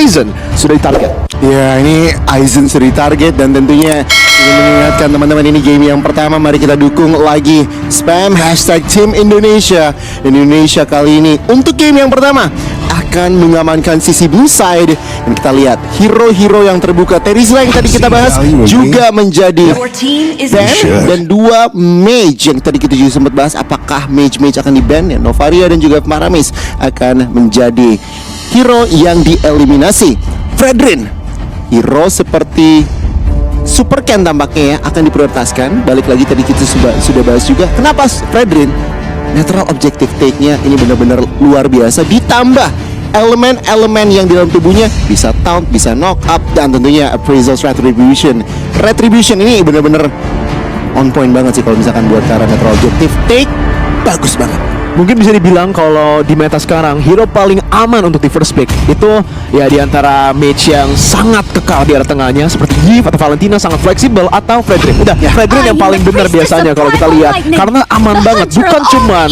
Aizen sudah ditarget. Ya, ini Aizen sudah ditarget dan tentunya ingin mengingatkan teman-teman, ini game yang pertama. Mari kita dukung lagi. Spam hashtag Team Indonesia. Indonesia kali ini untuk game yang pertama akan mengamankan sisi blue side. Dan kita lihat hero-hero yang terbuka. Terizla yang tadi kita bahas juga menjadi ban, dan 2 mage yang tadi kita juga sempat bahas. Apakah mage-mage akan di-ban? Ya, Novaria dan juga Maramis akan menjadi hero yang dieliminasi. Fredrin, hero seperti Super Ken tampaknya ya akan diprioritaskan. Balik lagi tadi kita sudah bahas juga. Kenapa Fredrin? Natural objective take-nya ini benar-benar luar biasa. Ditambah elemen-elemen yang di dalam tubuhnya bisa taunt, bisa knock up, dan tentunya appraisal's retribution. Retribution ini benar-benar on point banget sih kalau misalkan buat cara natural objective take. Bagus banget. Mungkin bisa dibilang kalau di meta sekarang hero paling aman untuk di first pick itu ya di antara mage yang sangat kekal di area tengahnya seperti Yves atau Valentina, sangat fleksibel, atau Fredrin. Udah, Fredrin yang paling benar biasanya kalau kita lihat karena aman banget. Bukan cuman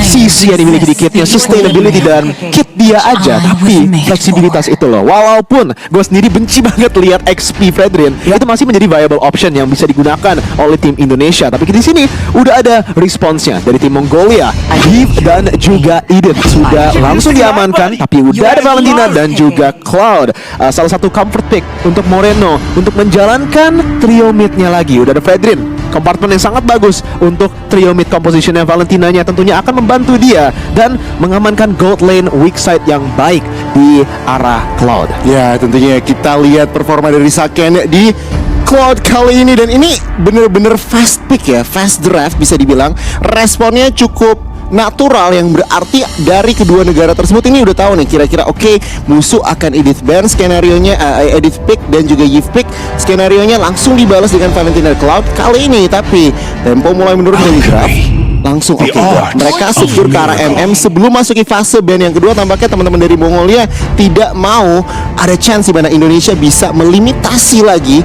CC yang dimiliki di kitnya, sustainability dan kit dia aja, tapi fleksibilitas itu loh. Walaupun gue sendiri benci banget lihat XP Fredrin, itu masih menjadi viable option yang bisa digunakan oleh tim Indonesia. Tapi di sini udah ada responsnya dari tim Mongolia. Yves dan juga Eden sudah langsung diamankan, tapi udah ada Valentina dan juga Cloud. Salah satu comfort pick untuk Moreno untuk menjalankan trio mid-nya lagi. Udah ada Fredrin, kompartemen yang sangat bagus untuk trio mid compositionnya. Valentinanya tentunya akan membantu dia dan mengamankan gold lane weak side yang baik di arah Cloud. Ya, tentunya kita lihat performa dari Saken di Cloud kali ini, dan ini bener-bener fast pick ya, fast draft bisa dibilang. Responnya cukup natural, yang berarti dari kedua negara tersebut ini udah tahu nih kira-kira oke, musuh akan edit ban skenario-nya, edit pick dan juga give pick skenario-nya langsung dibalas dengan Valentina Cloud kali ini. Tapi tempo mulai menurun dari draft. Langsung oke, mereka secure ke arah MM sebelum masuki fase ban yang kedua. Tampaknya teman-teman dari Mongolia tidak mau ada chance di mana Indonesia bisa melimitasi lagi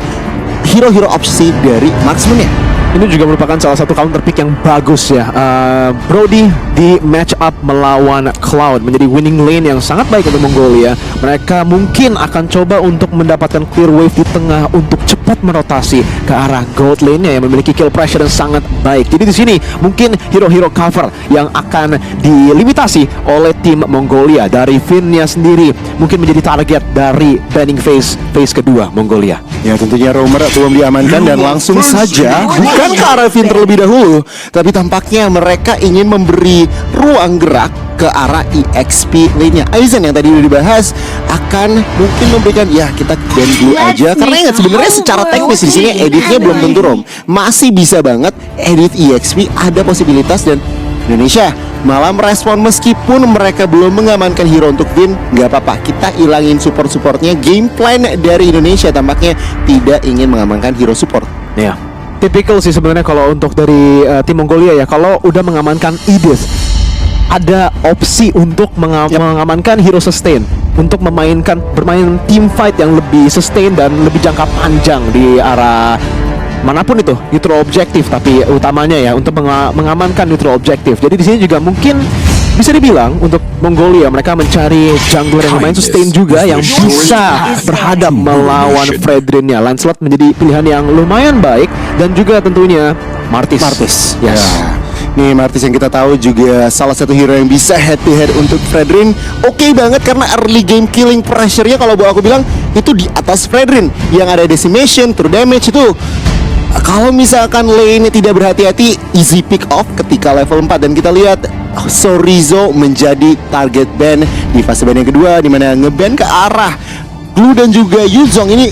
hero-hero opsi dari marksman-nya. Ini juga merupakan salah satu counter pick yang bagus ya. Brody di match up melawan Cloud menjadi winning lane yang sangat baik untuk Mongolia. Mereka mungkin akan coba untuk mendapatkan clear wave di tengah untuk cepat merotasi ke arah gold lane-nya yang memiliki kill pressure yang sangat baik. Jadi di sini mungkin hero-hero cover yang akan dilimitasi oleh tim Mongolia. Dari Finn-nya sendiri mungkin menjadi target dari banning phase kedua Mongolia. Ya, tentunya Romer belum diamankan dan langsung saja bukan ke arah Finn terlebih dahulu, tapi tampaknya mereka ingin memberi ruang gerak ke arah EXP lainnya. Aizen yang tadi udah dibahas akan mungkin memberikan, ya kita ban dulu aja, karena ingat sebenarnya secara teknis di sini editnya belum tentu rom, masih bisa banget edit EXP, ada posibilitas. Dan Indonesia malah merespon meskipun mereka belum mengamankan hero untuk Finn. Gak apa-apa, kita ilangin support-supportnya. Game plan dari Indonesia tampaknya tidak ingin mengamankan hero support. Ya, typical sih sebenarnya kalau untuk dari tim Mongolia ya. Kalau udah mengamankan Edith, ada opsi untuk mengamankan hero sustain, untuk bermain team fight yang lebih sustain dan lebih jangka panjang di arah manapun itu, neutral objektif, tapi utamanya ya untuk mengamankan neutral objektif. Jadi di sini juga mungkin bisa dibilang untuk Mongolia mereka mencari jungler yang lumayan sustain juga, yang bisa berhadap melawan Fredrin-nya. Lancelot menjadi pilihan yang lumayan baik, dan juga tentunya Martis. Yes. Nih Martis yang kita tahu juga salah satu hero yang bisa head to head untuk Fredrin. Oke banget karena early game killing pressure-nya kalau aku bilang itu di atas Fredrin, yang ada decimation, true damage itu. Kalau misalkan lane tidak berhati-hati, easy pick off ketika level 4. Dan kita lihat Sorizo menjadi target ban di fase ban yang kedua, dimana ngeban ke arah Glue dan juga Yuzong. Ini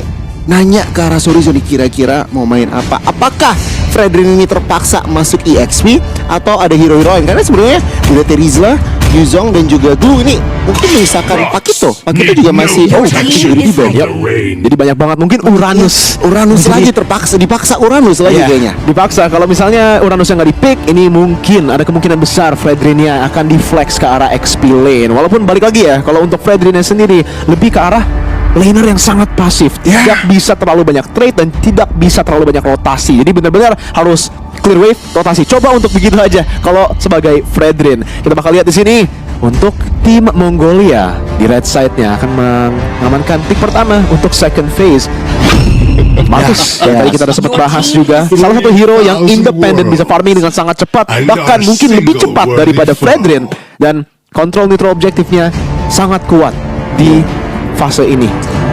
nanya ke arah Sorizo nih, kira-kira mau main apa? Apakah Fredrin ini terpaksa masuk EXP atau ada hero-hero lain? Karena sebenarnya udah Terizla, Yuzong dan juga Glue ini mungkin menyisakan Pakito juga masih Pakito juga di-ban ya. Jadi banyak banget, mungkin Uranus lagi dipaksa Uranus lagi kayaknya. Dipaksa, kalau misalnya Uranus yang nggak di-pick, ini mungkin ada kemungkinan besar Fredrinnya akan di-flex ke arah XP lane. Walaupun balik lagi ya, kalau untuk Fredrinnya sendiri lebih ke arah laner yang sangat pasif, tidak bisa terlalu banyak trade dan tidak bisa terlalu banyak rotasi. Jadi benar-benar harus clear wave, rotasi. Coba untuk begitu aja kalau sebagai Fredrin. Kita bakal lihat di sini untuk tim Mongolia di red side-nya akan mengamankan pick pertama untuk second phase. Marcus, yang tadi kita udah sempat bahas juga, salah satu hero yang independen, bisa farming dengan sangat cepat, bahkan mungkin lebih cepat daripada Fredrin, dan kontrol neutral objektifnya sangat kuat di fase ini.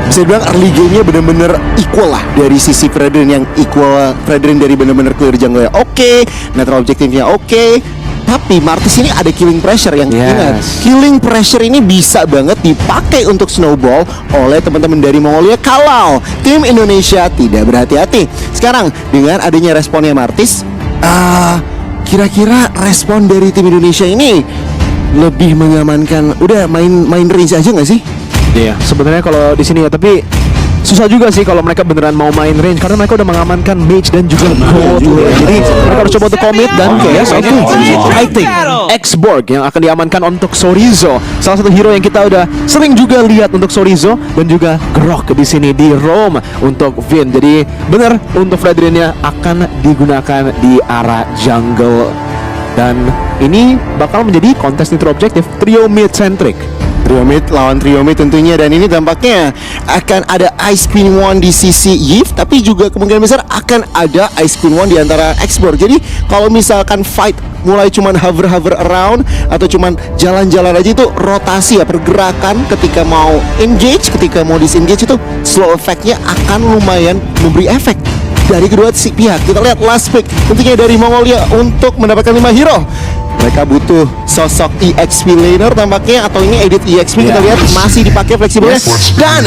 Bisa dibilang early game-nya bener-bener equal lah dari sisi Fredrin, yang equal. Fredrin dari bener-bener clear jungle-nya oke, netral objektifnya oke. Tapi Martis ini ada killing pressure yang ingat, killing pressure ini bisa banget dipakai untuk snowball oleh teman-teman dari Mongolia kalau tim Indonesia tidak berhati-hati. Sekarang dengan adanya responnya Martis, kira-kira respon dari tim Indonesia ini lebih mengamankan, udah main range aja nggak sih? Iya, sebenarnya kalau di sini ya, tapi susah juga sih kalau mereka beneran mau main range karena mereka udah mengamankan mage dan juga gold. Jadi mereka harus coba untuk commit dan fighting X-Borg yang akan diamankan untuk Sorizo, salah satu hero yang kita udah sering juga lihat untuk Sorizo, dan juga Grok di sini di roam untuk Vin. Jadi bener untuk Fredrinnya akan digunakan di arah jungle, dan ini bakal menjadi kontes nitro objektif trio mid centric. Trio mid lawan trio mid tentunya, dan ini tampaknya akan ada Ice Queen One di sisi Yves, tapi juga kemungkinan besar akan ada Ice Queen One di antara X-Borg. Jadi kalau misalkan fight mulai cuman hover around atau cuman jalan-jalan aja, itu rotasi ya, pergerakan ketika mau engage, ketika mau disengage itu slow effect-nya akan lumayan memberi efek dari kedua pihak. Kita lihat last pick tentunya dari Mongolia untuk mendapatkan 5 hero. Mereka butuh sosok EXP laner tampaknya, atau ini edit EXP. Kita lihat masih dipakai fleksibelnya, dan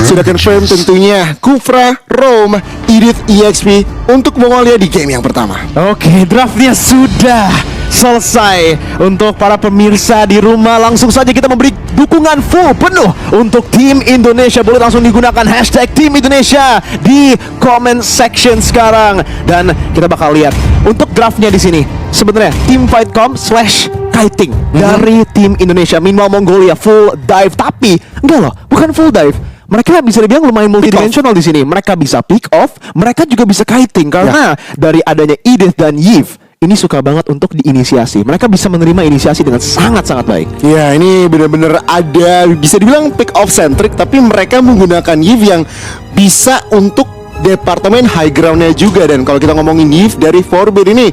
sudah confirm tentunya Kufra, Rome, edit EXP untuk Mongolia di game yang pertama. Oke, draftnya sudah selesai. Untuk para pemirsa di rumah, langsung saja kita memberi dukungan full penuh untuk tim Indonesia. Boleh langsung digunakan hashtag tim Indonesia di comment section sekarang, dan kita bakal lihat untuk draftnya di sini. Sebenarnya teamfight.com/kiting dari tim Indonesia. Meanwhile Mongolia full dive, tapi enggak loh, bukan full dive. Mereka bisa dibilang lumayan multidimensional di sini. Mereka bisa pick off, mereka juga bisa kiting karena dari adanya Edith dan Yves ini suka banget untuk diinisiasi. Mereka bisa menerima inisiasi dengan sangat-sangat baik. Ya, ini benar-benar ada, bisa dibilang pick off centric, tapi mereka menggunakan Yves yang bisa untuk departemen high groundnya juga. Dan kalau kita ngomongin Yves dari Forbid ini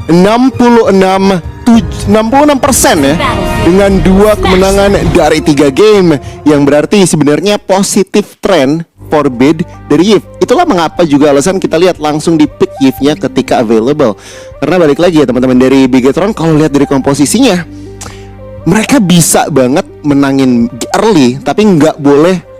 66% ya, dengan 2 kemenangan dari 3 game, yang berarti sebenarnya positif trend Forbid dari Yves. Itulah mengapa juga alasan kita lihat langsung di pick Yves-nya ketika available. Karena balik lagi ya teman-teman dari Bigetron, kalau lihat dari komposisinya, mereka bisa banget menangin early, tapi nggak boleh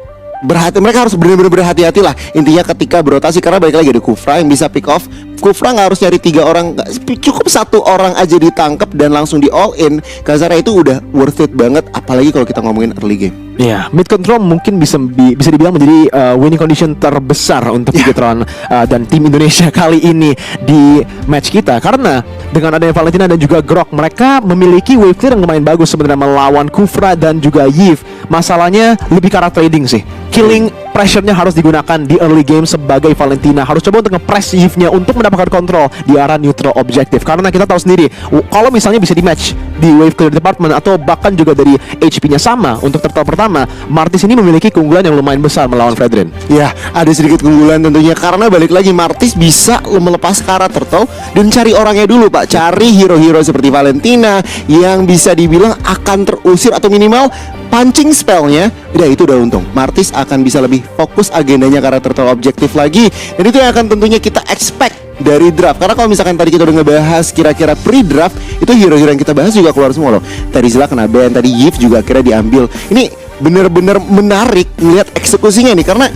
mereka harus benar-benar berhati-hati lah intinya ketika berotasi, karena balik lagi ada Kufra yang bisa pick off. Kufra nggak harus nyari 3 orang, cukup 1 orang aja ditangkap dan langsung di all in. Kasarnya itu udah worth it banget, apalagi kalau kita ngomongin early game. Ya, mid control mungkin bisa dibilang menjadi winning condition terbesar untuk Bigetron dan tim Indonesia kali ini di match kita, karena dengan adanya Valentina dan juga Grok, mereka memiliki wave clear yang lumayan bagus sebenarnya melawan Kufra dan juga Yves. Masalahnya lebih ke arah trading sih. Killing pressure-nya harus digunakan di early game sebagai Valentina. Harus coba untuk nge-press Yves-nya untuk mendapatkan kontrol di arah neutral objektif. Karena kita tahu sendiri, kalau misalnya bisa di-match di wave clear department atau bahkan juga dari HP-nya sama untuk turtle pertama, Martis ini memiliki keunggulan yang lumayan besar melawan Fredrin. Ya, ada sedikit keunggulan tentunya, karena balik lagi Martis bisa melepas Kara Turtle dan cari orangnya dulu Pak. Cari hero-hero seperti Valentina yang bisa dibilang akan terusir atau minimal punching spellnya. Udah, itu udah untung. Martis akan bisa lebih fokus agendanya Kara Turtle objektif lagi. Dan itu yang akan tentunya kita expect dari draft. Karena kalau misalkan tadi kita udah ngebahas kira-kira pre-draft, itu hero-hero yang kita bahas juga keluar semua loh. Tadi Zilla kena ban, tadi Yves juga akhirnya diambil. Ini bener-bener menarik melihat eksekusinya nih, karena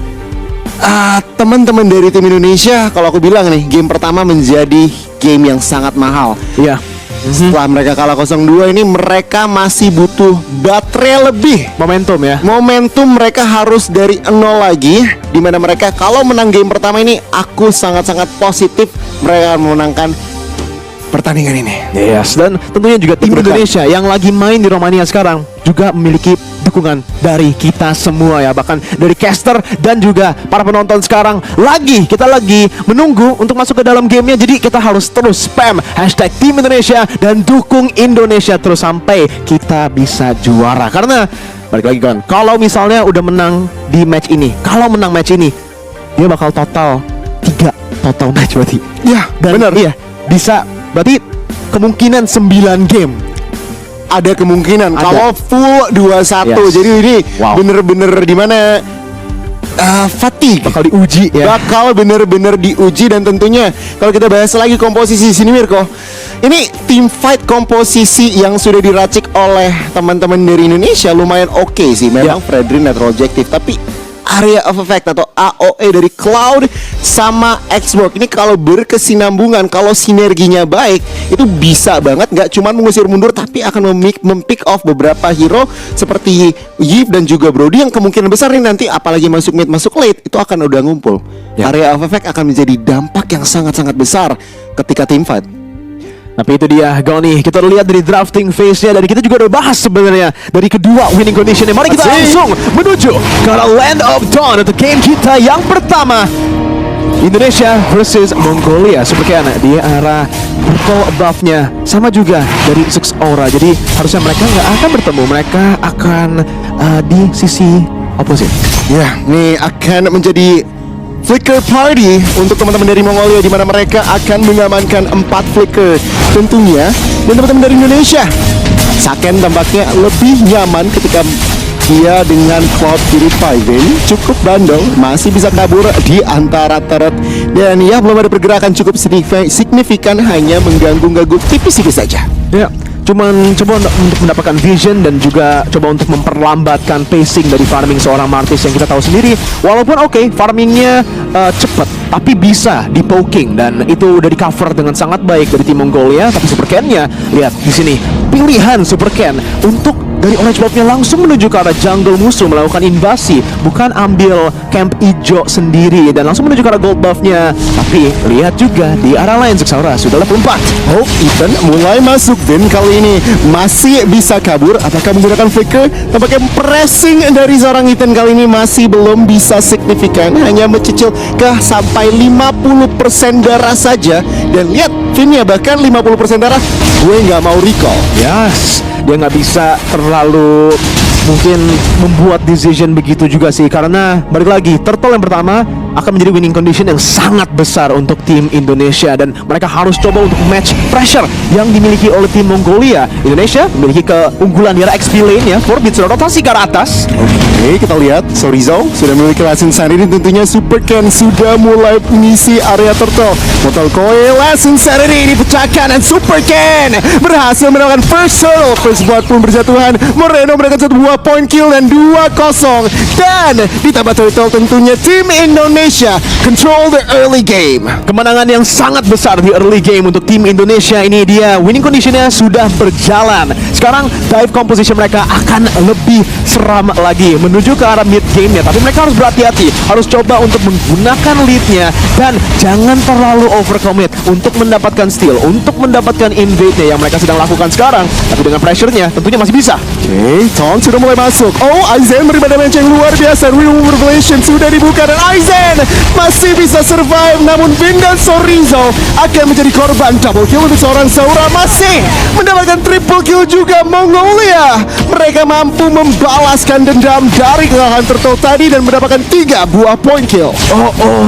teman-teman dari tim Indonesia, kalau aku bilang nih, game pertama menjadi game yang sangat mahal. Iya. Setelah mereka kalah 0-2 ini, mereka masih butuh baterai lebih. Momentum ya. Momentum mereka harus dari 0 lagi, dimana mereka kalau menang game pertama ini, aku sangat-sangat positif mereka akan memenangkan pertandingan ini. Yes, dan tentunya juga tim Indonesia yang lagi main di Romania sekarang juga memiliki dukungan dukungan dari kita semua ya, bahkan dari caster dan juga para penonton sekarang. Kita lagi menunggu untuk masuk ke dalam gamenya, jadi kita harus terus spam hashtag Tim Indonesia dan dukung Indonesia terus sampai kita bisa juara. Karena balik lagi kan, kalau misalnya udah menang di match ini, kalau menang match ini, dia bakal total 3 total match berarti. Ya, benar. Iya, bisa berarti kemungkinan 9 game. Ada kemungkinan Ada. kalau full 21. Yes. Jadi ini Wow. bener-bener di mana fatigue Bakal diuji ya. bakal bener-bener diuji. Dan tentunya kalau kita bahas lagi komposisi sini Mirko, ini team fight komposisi yang sudah diracik oleh teman-teman dari Indonesia lumayan oke sih. Memang Fredrin Natural Objective, tapi Area of Effect atau AOE dari Cloud sama Xbox ini kalau berkesinambungan, kalau sinerginya baik, itu bisa banget nggak cuma mengusir mundur, tapi akan mem-pick off beberapa hero seperti Yip dan juga Brody yang kemungkinan besar nih nanti apalagi masuk mid, masuk late, itu akan udah ngumpul. Area of Effect akan menjadi dampak yang sangat-sangat besar ketika team fight. Tapi itu dia, Goni. Kita udah lihat dari drafting phase-nya, dan kita juga udah bahas sebenarnya dari kedua winning condition-nya. Mari kita langsung menuju ke Land of Dawn untuk game kita yang pertama. Indonesia versus Mongolia. Supercan di arah purple buff-nya sama juga dari Six Aura. Jadi harusnya mereka nggak akan bertemu. Mereka akan di sisi opposite. Ya, ini akan menjadi Flicker Party untuk teman-teman dari Mongolia, di mana mereka akan mengamankan 4 Flicker tentunya. Dan teman-teman dari Indonesia, Saken tampaknya lebih nyaman ketika dia dengan Cloud Purifier cukup bandel, masih bisa kabur di antara turret. Dan ya, belum ada pergerakan cukup signifikan, hanya mengganggu-ganggu tipis-tipis saja. Ya, cuman coba untuk mendapatkan vision dan juga coba untuk memperlambatkan pacing dari farming seorang Martis yang kita tahu sendiri. Walaupun oke, farmingnya cepat, tapi bisa di poking, dan itu udah di cover dengan sangat baik dari tim Mongolia. Tapi Supercan-nya, lihat di sini pilihan Supercan untuk dari orange buff-nya langsung menuju ke arah jungle musuh, melakukan invasi, bukan ambil camp hijau sendiri dan langsung menuju ke arah gold buff-nya. Tapi lihat juga di arah lain, Six Aura sudah level 4. Hope Ethan mulai masuk, dan kali ini masih bisa kabur. Apakah menggunakan flicker? Tampaknya pressing dari seorang Ethan kali ini masih belum bisa signifikan, hanya mencicil ke sampai 50% darah saja. Dan lihat Finnya, bahkan 50% darah, gue nggak mau recall. Yes, dia nggak bisa terlalu mungkin membuat decision begitu juga sih, karena balik lagi turtle yang pertama akan menjadi winning condition yang sangat besar untuk tim Indonesia, dan mereka harus coba untuk match pressure yang dimiliki oleh tim Mongolia. Indonesia memiliki keunggulan di arah XP lane-nya. Forbit sudah rotasi ke arah atas. Oke, kita lihat Sorizo sudah memiliki Lesson Sanity, dan tentunya Supercan sudah mulai mengisi area turtle. Mortal Coil Lesson Sanity dipecahkan, dan Supercan berhasil mendapatkan first turtle. First blood pun berjatuhan. Moreno mendapatkan 1 buah point kill dan 2-0. Dan ditambah turtle tentunya tim Indonesia control the early game. Kemenangan yang sangat besar di early game untuk tim Indonesia. Ini dia winning conditionnya sudah berjalan. Sekarang dive composition mereka akan lebih seram lagi menuju ke arah mid game-nya. Tapi mereka harus berhati-hati, harus coba untuk menggunakan lead-nya dan jangan terlalu overcommit untuk mendapatkan steal, untuk mendapatkan invade-nya yang mereka sedang lakukan sekarang. Tapi dengan pressure-nya tentunya masih bisa. Oke, Tong sudah mulai masuk. Oh, Aizen beri damage yang luar biasa. Real Revelation sudah dibuka, dan Aizen masih bisa survive. Namun Vin dan Sorizo akan menjadi korban. Double kill untuk seorang Saura, masih mendapatkan triple kill juga Mongolia. Mereka mampu membalaskan dendam dari kekalahan turtle tadi dan mendapatkan 3 buah point kill.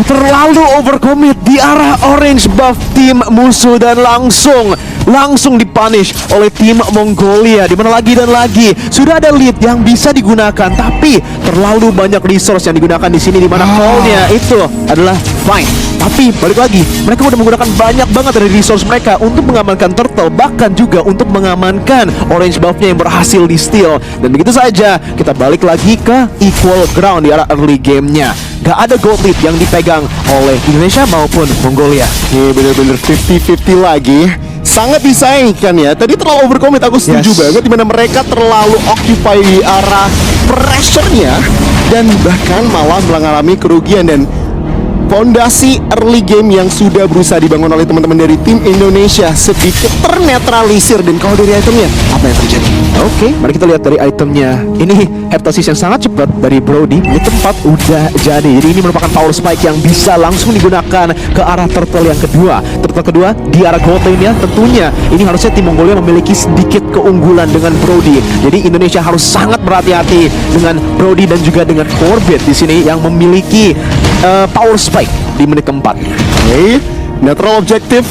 Terlalu overcommit di arah orange buff tim musuh, dan langsung dipunish oleh tim Mongolia. Dimana lagi dan lagi sudah ada lead yang bisa digunakan, tapi terlalu banyak resource yang digunakan di sini, dimana call-nya itu adalah fine. Tapi balik lagi, mereka udah menggunakan banyak banget dari resource mereka untuk mengamankan turtle, bahkan juga untuk mengamankan orange buff-nya yang berhasil di steal. Dan begitu saja kita balik lagi ke equal ground di arah early game-nya. Gak ada gold lead yang dipegang oleh Indonesia maupun Mongolia. Ini bener-bener 50-50 lagi. Sangat disayangkan ya. Tadi terlalu overcommit, aku setuju banget, dimana mereka terlalu occupy di arah pressure-nya dan bahkan malah mengalami kerugian. Dan Fondasi early game yang sudah berusaha dibangun oleh teman-teman dari tim Indonesia sedikit ternetralisir. Dan kalau dari itemnya, apa yang terjadi? Oke, mari kita lihat dari itemnya. Ini heptasis yang sangat cepat dari Brody. Ini tempat udah jadi. Jadi ini merupakan power spike yang bisa langsung digunakan ke arah turtle yang kedua. Turtle kedua di arah gold lane-nya. Tentunya ini harusnya tim Mongolia memiliki sedikit keunggulan dengan Brody. Jadi Indonesia harus sangat berhati-hati dengan Brody dan juga dengan Corbett di sini yang memiliki power spike di menit keempat. Oke, netral objektif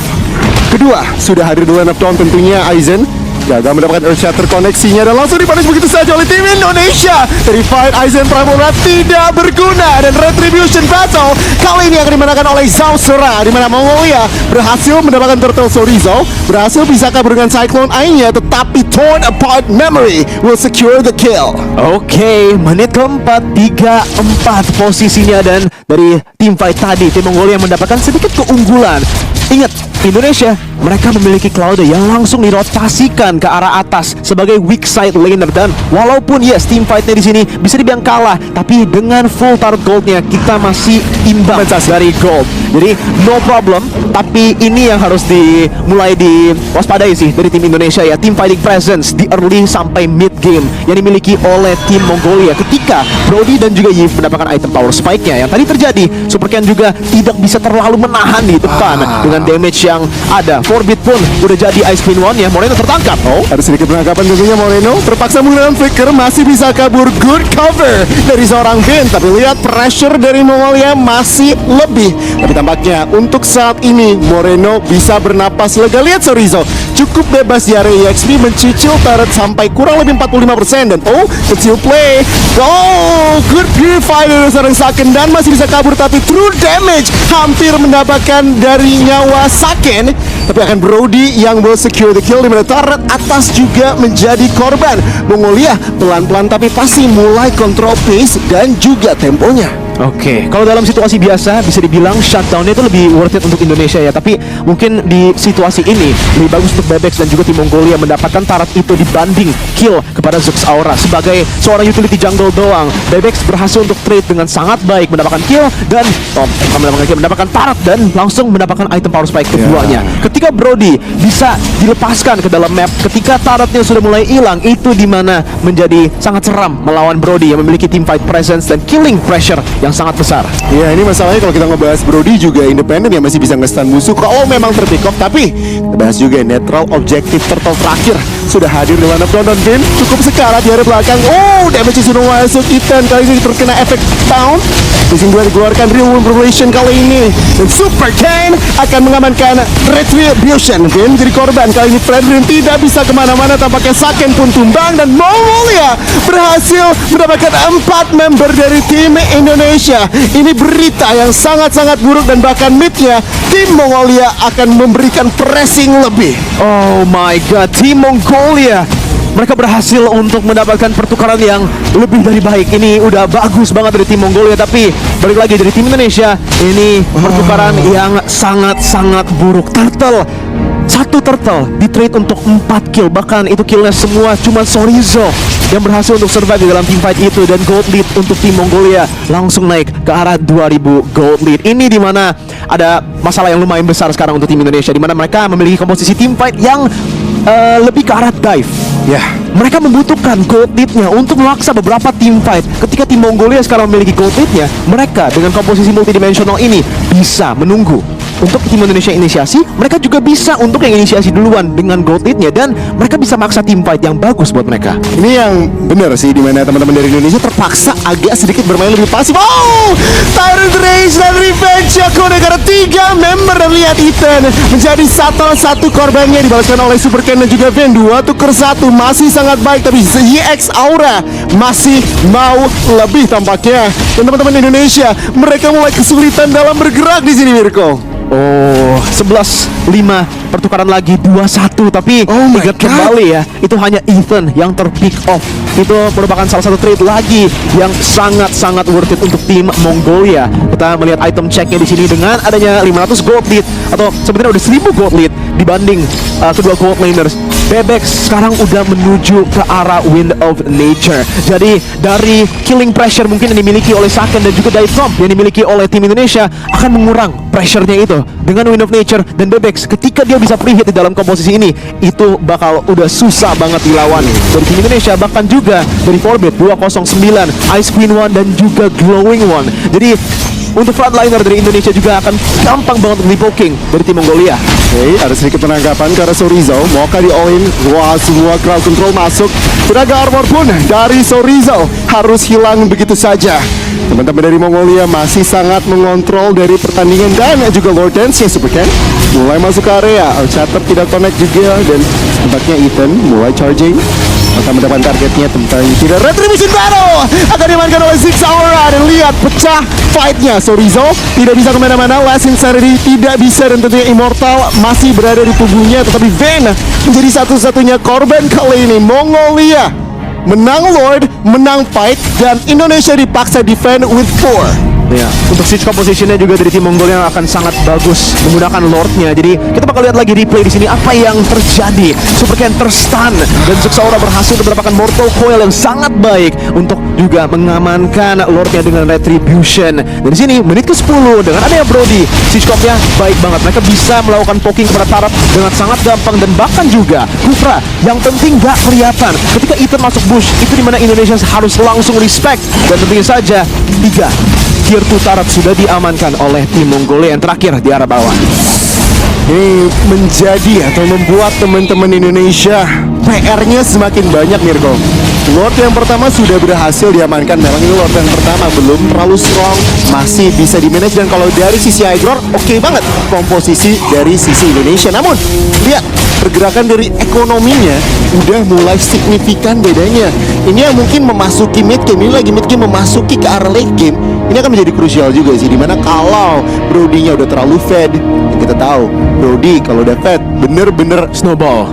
kedua sudah hadir di line up down tentunya. Aizen gagal mendapatkan Earthshatter koneksinya dan langsung dipanis begitu saja oleh tim Indonesia. Terrified Aizen Primora tidak berguna dan Retribution Battle kali ini akan dimenangkan oleh Zhao Sera, di mana Mongolia berhasil mendapatkan Turtle Sorizo, berhasil bisa kabur dengan Cyclone Eye-nya, tetapi Torn Apart Memory will secure the kill. Oke, menit keempat 3-4 posisinya, dan dari tim fight tadi tim Mongolia mendapatkan sedikit keunggulan. Ingat, Indonesia mereka memiliki Cloud yang langsung dirotasikan ke arah atas sebagai weak side laner, dan walaupun yes tim fightnya di sini bisa dibilang kalah, tapi dengan full turret goldnya kita masih imbang dari gold. Jadi no problem, tapi ini yang harus dimulai diwaspadai sih dari tim Indonesia ya, tim fighting presence di early sampai mid game yang dimiliki oleh tim Mongolia. Ketika Brody dan juga Yves mendapatkan item power spike-nya yang tadi terjadi, Super Ken juga tidak bisa terlalu menahan di depan dengan damage yang ada. Forbit pun udah jadi Ice Queen One-nya. Moreno tertangkap. Ada sedikit penangkapan tentunya. Moreno terpaksa menggunakan flicker, masih bisa kabur. Good cover dari seorang Ben, tapi lihat pressure dari Mongolia masih lebih. Tapi tampaknya untuk saat ini Moreno bisa bernapas lega. Lihat Sorizo cukup bebas di area EXP, mencicil turret sampai kurang lebih 45%. Dan kecil play. Good purify dari seorang Saken dan masih bisa kabur, tapi true damage hampir mendapatkan dari nyawa Saken. Tapi akan Brody yang will secure the kill, di mana turret atas juga menjadi korban. Mongolia pelan-pelan tapi pasti mulai kontrol pace dan juga temponya. Oke, kalau dalam situasi biasa bisa dibilang shutdown-nya itu lebih worth it untuk Indonesia ya. Tapi mungkin di situasi ini lebih bagus untuk Bebex dan juga tim Mongolia mendapatkan turret itu dibanding kill kepada Zux Aura. Sebagai seorang utility jungle doang, Bebex berhasil untuk trade dengan sangat baik, mendapatkan kill dan mendapatkan turret dan langsung mendapatkan item power spike keduanya. Ketika Brody bisa dilepaskan ke dalam map, ketika turretnya sudah mulai hilang, itu dimana menjadi sangat seram melawan Brody yang memiliki team fight presence dan killing pressure yang sangat besar. Ya, ini masalahnya kalau kita ngebahas Brody juga independen ya, masih bisa nge-stun musuh kalau memang terpick off. Tapi kita bahas juga netral objektif turtle terakhir sudah hadir di line up down. Game cukup sekarat di area belakang. Damage sudah masuk. Ethan kali ini terkena efek pound. Musim 2 dikeluarkan Real World Revelation kali ini, dan Super Kane akan mengamankan Retribution. Game menjadi korban kali ini. Fredrin tidak bisa kemana-mana, tampaknya Saken pun tumbang dan Mongolia berhasil mendapatkan 4 member dari tim Indonesia. Ini berita yang sangat-sangat buruk, dan bahkan midnya tim Mongolia akan memberikan pressing lebih. Oh my god, tim Mongolia mereka berhasil untuk mendapatkan pertukaran yang lebih dari baik. Ini udah bagus banget dari tim Mongolia, tapi balik lagi dari tim Indonesia, ini pertukaran yang sangat-sangat buruk. Satu turtle di trade untuk 4 kill, bahkan itu killnya semua cuma Sorizo yang berhasil untuk survive di dalam team fight itu, dan gold lead untuk tim Mongolia langsung naik ke arah 2000 gold lead. Ini dimana ada masalah yang lumayan besar sekarang untuk tim Indonesia, dimana mereka memiliki komposisi team fight yang lebih ke arah dive. Ya, mereka membutuhkan gold lead-nya untuk memaksa beberapa team fight. Ketika tim Mongolia sekarang memiliki gold lead-nya, mereka dengan komposisi multidimensional ini bisa menunggu untuk tim Indonesia inisiasi. Mereka juga bisa untuk yang inisiasi duluan dengan gold lead-nya, dan mereka bisa maksa team fight yang bagus buat mereka. Ini yang benar sih, dimana teman-teman dari Indonesia terpaksa agak sedikit bermain lebih pasif. Tyrant Rage dan Revenge Yako negara 3 member, dan lihat Ethan menjadi satu korbannya, dibalaskan oleh Super Ken dan juga Van. 2-1 masih sangat baik, tapi ZX Aura masih mau lebih tampaknya. Dan teman-teman Indonesia mereka mulai kesulitan dalam bergerak di sini, Mirko. 11-5 pertukaran lagi 2-1, tapi ingat kembali ya, itu hanya Ethan yang terpick off. Itu merupakan salah satu trade lagi yang sangat-sangat worth it untuk tim Mongolia. Kita melihat item checknya di sini dengan adanya 500 gold lead, atau sebenarnya udah 1000 gold lead dibanding kedua gold laners. Bebex sekarang udah menuju ke arah Wind of Nature. Jadi dari killing pressure mungkin yang dimiliki oleh Saken dan juga dive bomb yang dimiliki oleh tim Indonesia akan mengurang pressure-nya itu dengan Wind of Nature. Dan Bebex ketika dia bisa free hit di dalam komposisi ini, itu bakal udah susah banget dilawan dari tim Indonesia. Bahkan juga dari Forbit 209, Ice Queen One dan juga Glowing One. Jadi untuk frontliner dari Indonesia juga akan gampang banget untuk di-poking dari tim Mongolia. Oke, ada sedikit penangkapan ke arah Sorizo. Maukah di all in? Wah, semua crowd control masuk. Tenaga armor pun dari Sorizo harus hilang begitu saja. Teman-teman dari Mongolia masih sangat mengontrol dari pertandingan. Dan juga Lord Dance ya Super Ken mulai masuk ke area. Chatter tidak connect juga. Dan tempatnya Ethan mulai charging akan mendapatkan targetnya tentang tidak. Retribution Battle akan dimainkan oleh Ziggs Aura. Dan lihat pecah fightnya. Sorizo tidak bisa kemana-mana. Last Insanity tidak bisa. Dan tentunya Immortal masih berada di tubuhnya. Tetapi Vayne menjadi satu-satunya korban kali ini. Mongolia menang Lord, menang fight, dan Indonesia dipaksa defend with 4. Ya, untuk siege compositionnya juga dari tim Mongolia akan sangat bagus menggunakan Lordnya. Jadi kita bakal lihat lagi replay di sini apa yang terjadi. Super Ken terstun dan Ziggs Aura berhasil mendapatkan Mortal Coil yang sangat baik untuk juga mengamankan Lordnya dengan Retribution. Dan di sini menit ke-10 dengan adanya Brody, siege comp-nya baik banget. Mereka bisa melakukan poking kepada Tarap dengan sangat gampang dan bahkan juga Kufra yang penting gak kelihatan. Ketika Ethan masuk bush, itu dimana Indonesia harus langsung respect. Dan tentunya saja 3 Tier 2 Tarap sudah diamankan oleh tim Mongolia yang terakhir di arah bawah. Ini menjadi atau membuat teman-teman Indonesia PR-nya semakin banyak, Mirko. Lord yang pertama sudah berhasil diamankan. Memang ini Lord yang pertama belum terlalu strong, masih bisa di-manage. Dan kalau dari sisi Igor, oke banget komposisi dari sisi Indonesia. Namun, lihat pergerakan dari ekonominya udah mulai signifikan bedanya. Ini yang mungkin memasuki mid game, ini lagi mid game memasuki ke arah late game. Ini akan menjadi krusial juga sih, dimana kalau Brody-nya udah terlalu fed, kita tahu Brody kalau udah fed bener-bener snowball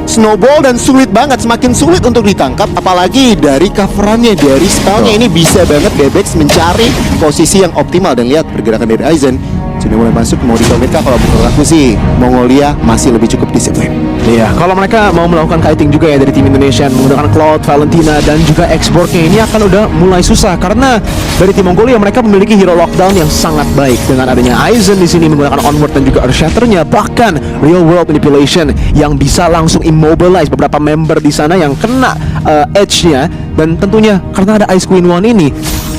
dan sulit banget, semakin sulit untuk ditangkap. Apalagi dari coverannya, dari spellnya ini bisa banget Bebex mencari posisi yang optimal. Dan lihat pergerakan dari Aizen sudah mulai masuk. Mau dikomitkah? Kalau menurut aku sih Mongolia masih lebih cukup disiplin. Iya, kalau mereka mau melakukan kiting juga ya dari tim Indonesia menggunakan Cloud, Valentina dan juga X-Borg-nya, ini akan udah mulai susah karena dari tim Mongolia mereka memiliki hero lockdown yang sangat baik dengan adanya Aizen di sini menggunakan Onward dan juga Earth Shatternya, bahkan Real World Manipulation yang bisa langsung immobilize beberapa member di sana yang kena edge-nya. Dan tentunya karena ada Ice Queen One ini,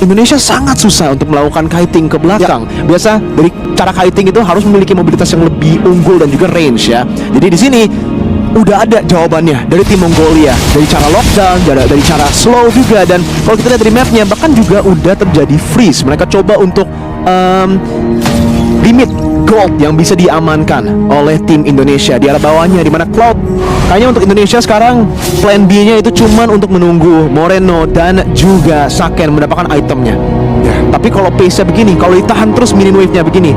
Indonesia sangat susah untuk melakukan kiting ke belakang. Biasa dari cara kiting itu harus memiliki mobilitas yang lebih unggul dan juga range ya. Jadi di sini udah ada jawabannya dari tim Mongolia, dari cara lockdown, dari cara slow juga. Dan kalau kita lihat dari mapnya, bahkan juga udah terjadi freeze. Mereka coba untuk limit gold yang bisa diamankan oleh tim Indonesia di arah bawahnya, di mana Cloud kayaknya untuk Indonesia sekarang plan B-nya itu cuman untuk menunggu Moreno dan juga Saken mendapatkan itemnya. Tapi kalau pace-nya begini, kalau ditahan terus minin wave-nya begini,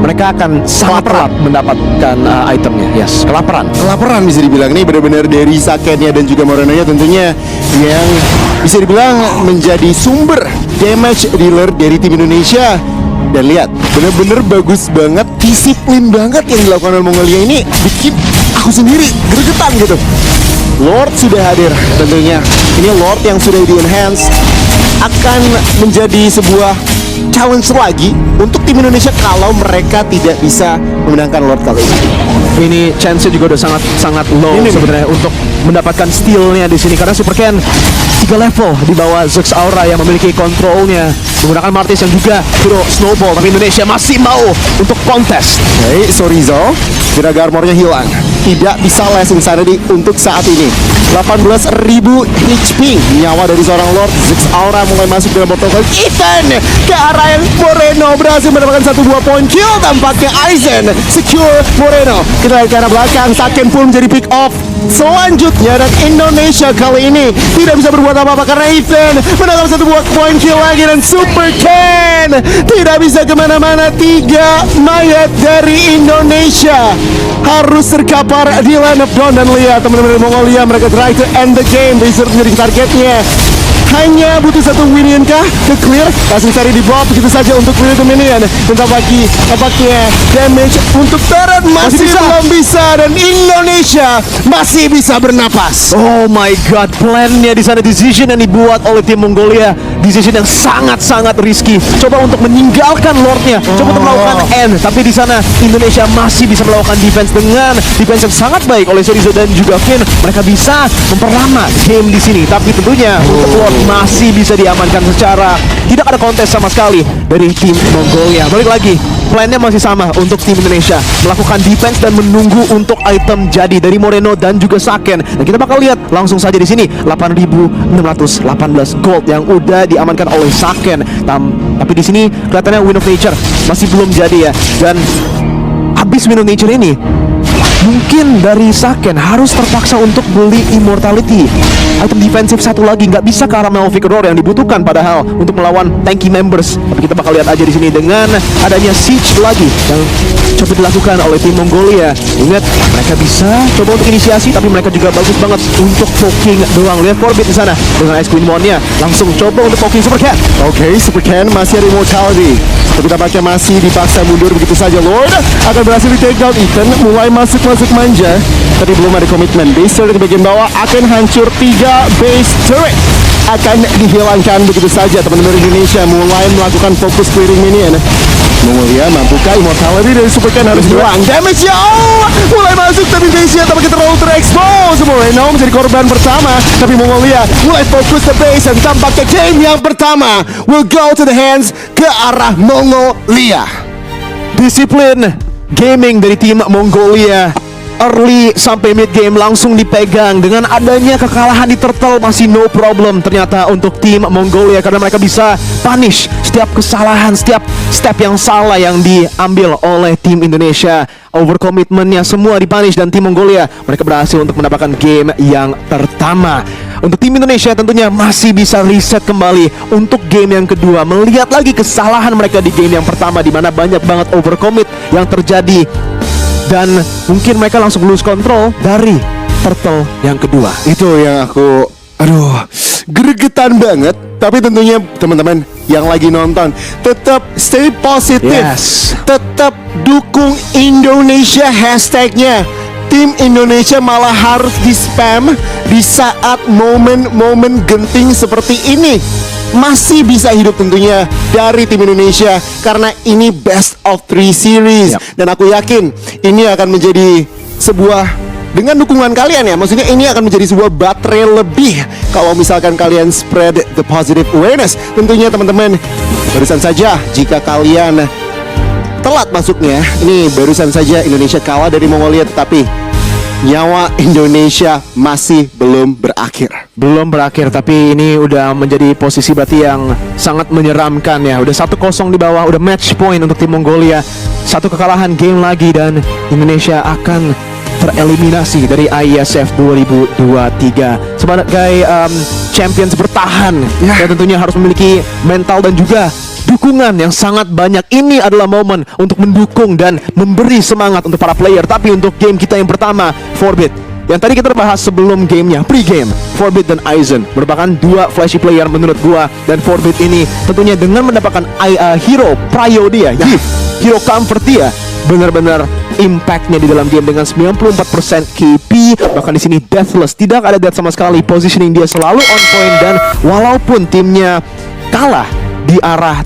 mereka akan sangat telat mendapatkan itemnya. Yes, kelaparan Bisa dibilang ini benar-benar dari Sakennya dan juga Morenonya tentunya yang bisa dibilang menjadi sumber damage dealer dari tim Indonesia. Dan lihat, benar-benar bagus banget, disiplin banget yang dilakukan oleh Mongolia ini, bikin aku sendiri gregetan gitu. Lord sudah hadir tentunya. Ini Lord yang sudah di-enhance akan menjadi sebuah challenge lagi untuk tim Indonesia kalau mereka tidak bisa memenangkan Lord kali ini. Ini chance-nya juga udah sangat low sebenarnya untuk mendapatkan steal-nya di sini karena Super Ken 3 level di bawah Ziggs Aura yang memiliki kontrolnya menggunakan Martis yang juga hero snowball. Tapi Indonesia masih mau untuk contest. Oke, Sorizo, tenaga armornya hilang, tidak bisa less insanity untuk saat ini. 18.000 HP nyawa dari seorang Lord. Ziggs Aura mulai masuk dalam protokol. Ethan ke arah yang Moreno berhasil mendapatkan 1 buah point kill. Tampaknya Aizen secure Moreno. Kita lihat ke arah belakang, Saken pun menjadi pick off selanjutnya. Dan Indonesia kali ini tidak bisa berbuat apa-apa karena Ethan mendapat 1 buah point kill lagi. Dan Super Ken tidak bisa kemana-mana. 3 mayat dari Indonesia harus terkapar di line of down. Dan lihat teman-teman dari Mongolia, mereka try to end the game. Desert menjadi targetnya. hanya butuh satu minion kah ke clear, langsung cari di bawah begitu saja untuk clear the minion. Dan tampaknya damage untuk turret masih belum bisa, dan Indonesia masih bisa bernapas. Oh my god, plannya di sana, decision yang dibuat oleh tim Mongolia, decision yang sangat-sangat risky. Coba untuk meninggalkan Lordnya, coba untuk melakukan end, tapi di sana Indonesia masih bisa melakukan defense dengan defense yang sangat baik oleh Sorizo dan juga Finn. Mereka bisa memperlama game di sini, tapi tentunya untuk Lord masih bisa diamankan secara tidak ada kontes sama sekali dari tim Mongolia. Balik lagi, plannya masih sama untuk tim Indonesia, melakukan defense dan menunggu untuk item jadi dari Moreno dan juga Saken. Dan kita bakal lihat langsung saja di sini 8.618 gold yang udah diamankan oleh Saken. Tapi di sini kelihatannya Wind of Nature masih belum jadi ya. Dan habis Wind of Nature ini, mungkin dari Saken harus terpaksa untuk beli Immortality, item defensif satu lagi. Nggak bisa ke arah Malphite Roar yang dibutuhkan padahal untuk melawan tanky members. Tapi kita bakal lihat aja di sini dengan adanya siege lagi yang coba dilakukan oleh tim Mongolia. Ingat, mereka bisa coba untuk inisiasi, tapi mereka juga bagus banget untuk poking doang. Lihat Forbid di sana dengan Ice Queen Monnya langsung coba untuk poking Super Cat. Oke, Super Cat masih ada Immortality. Tapi tampaknya masih dipaksa mundur begitu saja. Lord akan berhasil di take down. Ethan mulai masuk manja, tapi belum ada komitmen. Base turret di bagian bawah akan hancur. 3 base turret akan dihilangkan begitu saja. Teman-teman Indonesia mulai melakukan fokus clearing minion. Mongolia mampukah Immortality dari Super Cat harus hilang. Damage-nya mulai masuk, tapi base-nya tampaknya terlalu terexpose. Moreno menjadi korban pertama, tapi Mongolia mulai fokus ke base, dan tampaknya game yang pertama will go to the hands ke arah Mongolia. Disiplin gaming dari tim Mongolia early sampai mid game langsung dipegang. Dengan adanya kekalahan di Turtle masih no problem ternyata untuk tim Mongolia, karena mereka bisa punish setiap kesalahan, setiap step yang salah yang diambil oleh tim Indonesia. Overcommitmentnya semua dipunish, dan tim Mongolia mereka berhasil untuk mendapatkan game yang pertama. Untuk tim Indonesia tentunya masih bisa reset kembali untuk game yang kedua, melihat lagi kesalahan mereka di game yang pertama di mana banyak banget overcommit yang terjadi, dan mungkin mereka langsung lose control dari Turtle yang kedua. Itu yang aku gregetan banget. Tapi tentunya teman-teman yang lagi nonton tetap stay positif. Yes. Tetap dukung Indonesia hashtagnya. Tim Indonesia malah harus di spam di saat momen-momen genting seperti ini. Masih bisa hidup tentunya dari tim Indonesia, karena ini best of 3 series. Dan aku yakin ini akan menjadi sebuah, dengan dukungan kalian ya, maksudnya ini akan menjadi sebuah baterai lebih kalau misalkan kalian spread the positive awareness. Tentunya teman-teman, barusan saja jika kalian telat masuknya, ini barusan saja Indonesia kalah dari Mongolia, tetapi nyawa Indonesia masih belum berakhir. Belum berakhir, tapi ini udah menjadi posisi berarti yang sangat menyeramkan ya. Udah 1-0 di bawah, udah match point untuk tim Mongolia. Satu kekalahan game lagi dan Indonesia akan tereliminasi dari IESF 2023 sebagai champions bertahan. Dan tentunya harus memiliki mental dan juga dukungan yang sangat banyak. Ini adalah momen untuk mendukung dan memberi semangat untuk para player. Tapi untuk game kita yang pertama, Forbid, yang tadi kita bahas sebelum gamenya, pre-game, Forbid dan Aizen merupakan dua flashy player menurut gua. Dan Forbid ini tentunya dengan mendapatkan hero prio dia, hero comfort dia, benar-benar impactnya di dalam game dengan 94% KP. Bahkan di sini deathless, tidak ada death sama sekali. Positioning dia selalu on point, dan walaupun timnya kalah di arah